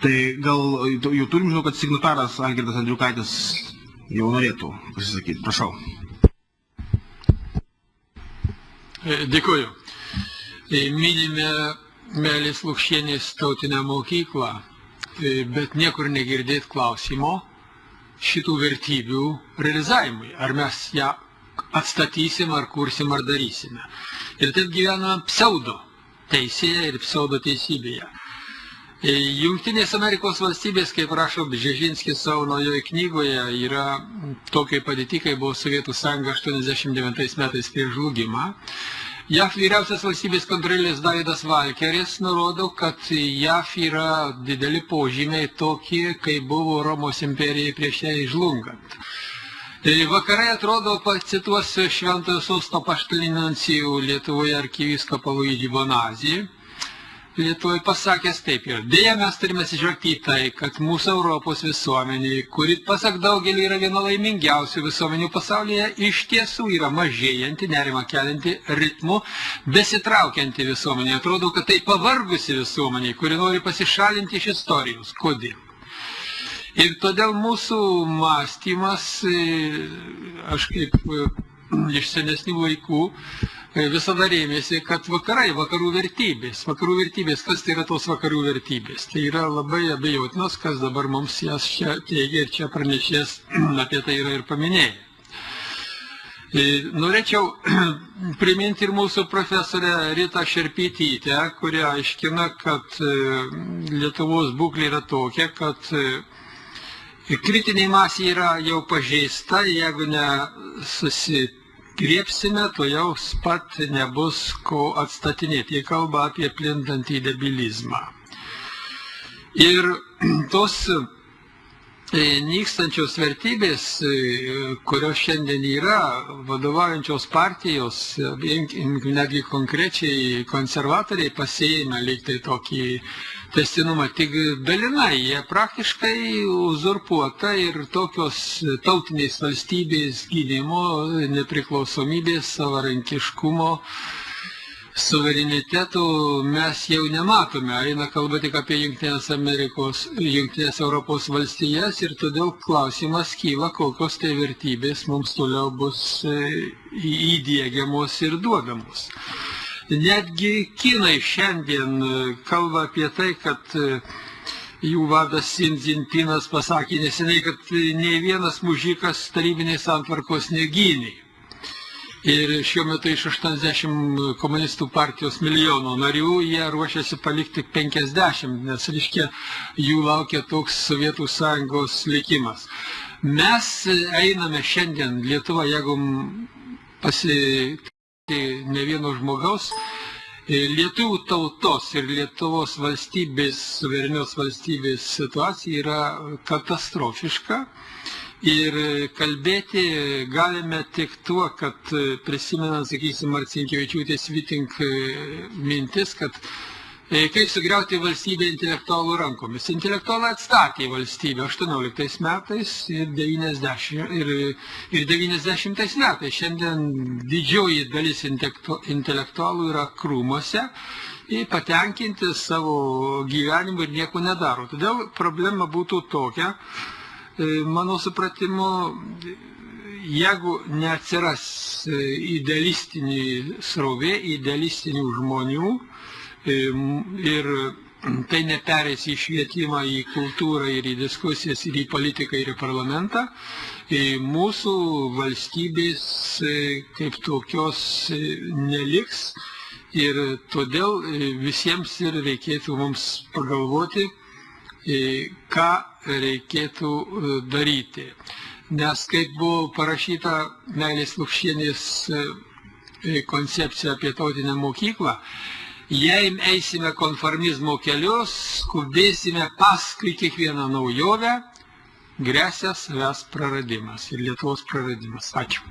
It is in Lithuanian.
Tai gal jau turim, žinau, kad signataras Algirdas Andriukaitis jau norėtų pasisakyti. Prašau. Dėkuoju. Minime Meilės Lukšienės tautinę mokyklą, bet niekur negirdėt klausimo šitų vertybių realizavimui. Ar mes ją atstatysim, ar kursim, ar darysime. Ir taip gyvename pseudo teisėje ir pseudo teisybėje. Jungtinės Amerikos valstybės, kaip rašo Bžežinskis savo naujoje knygoje, yra tokiai padėti, kai buvo Sovietų sąjunga 89 metais prieš žlugimą. JAF vyriausias valstybės kontrolės Davidas Valkeris nurodo, kad JAF yra dideli požymiai tokie, kai buvo Romos imperijai prieš ją žlungant. Vakarai, atrodo, pacituosiu Šventojo Sosto apaštalinį nuncijų Lietuvoje arkivyskupą Luidžį Bonazį. Lietuvoje pasakęs taip ir. Deja, mes turime atsižvelgti į tai, kad mūsų Europos visuomenė, kuri pasak daugelį yra viena laimingiausių visuomenių pasaulyje, iš tiesų yra mažėjanti, nerimą kelianti ritmu, besitraukianti visuomenė. Atrodo, kad tai pavargusi visuomenė, kuri nori pasišalinti iš istorijos. Kodėl? Ir todėl mūsų mąstymas, aš kaip iš senesnių laikų, visada rėmėsi, kad vakarų vertybės, kas tai yra tos vakarų vertybės. Tai yra labai abejotinos, kas dabar mums jas čia teigia ir čia pranešės apie tai yra ir paminėję. Norėčiau priminti ir mūsų profesorę Ritą Šerpytytę, kuri aiškina, kad Lietuvos būklė yra tokia, kad kritinė masė yra jau pažeista, jeigu nesusigriebsime, to jau pat nebus ko atstatinėti. Jie kalba apie plintantį debilizmą. Ir tos nykstančios vertybės, kurios šiandien yra, vadovaujančios partijos, netgi konkrečiai konservatoriai pasiėmė lyg tai tokį testinumą, tik dalinai, jie praktiškai uzurpuota ir tokios tautinės valstybės gynimo, nepriklausomybės, savarankiškumo, suverenitetų mes jau nematome. Eina kalba tik apie Jungtinės Europos valstijas ir todėl klausimas kyla, kokios tai vertybės mums toliau bus įdiegiamos ir duodamos. Netgi kinai šiandien kalba apie tai, kad jų vadas Sin Dzinpinas pasakė neseniai, kad nei vienas mužikas tarybinės santvarkos negynė. Ir šiuo metu iš 80 komunistų partijos milijonų narių jie ruošiasi palikti 50, nes reiškia jų laukia toks Sovietų sąjungos likimas. Mes einame šiandien Lietuvą, jeigu ne vieno žmogaus, lietuvių tautos ir Lietuvos valstybės, suverenios valstybės situacija yra katastrofiška. Ir kalbėti galime tik tuo, kad prisimenant, sakysim, Marcinkevičiūtės Vitink mintis, kad kaip sugriauti valstybę intelektualų rankomis. Intelektualai atstatė valstybę 18 metais ir 90 metais. Šiandien didžioji dalis intelektualų yra krūmuose ir patenkinti savo gyvenimu ir nieko nedaro. Todėl problema būtų tokia, mano supratimu, jeigu neatsiras idealistinį srovė, idealistinių žmonių ir tai nepereis į švietimą, į kultūrą ir į diskusijas, ir į politiką, ir į parlamentą, mūsų valstybės kaip tokios neliks ir todėl visiems ir reikėtų mums pagalvoti, ką reikėtų daryti. Nes kaip buvo parašyta Meilės Lukšienės koncepcija apie tautinę mokyklą, jei eisime konformizmo kelius, skubėsime paskui kiekvieną naujovę, gresia savęs praradimas ir Lietuvos praradimas. Ačiū.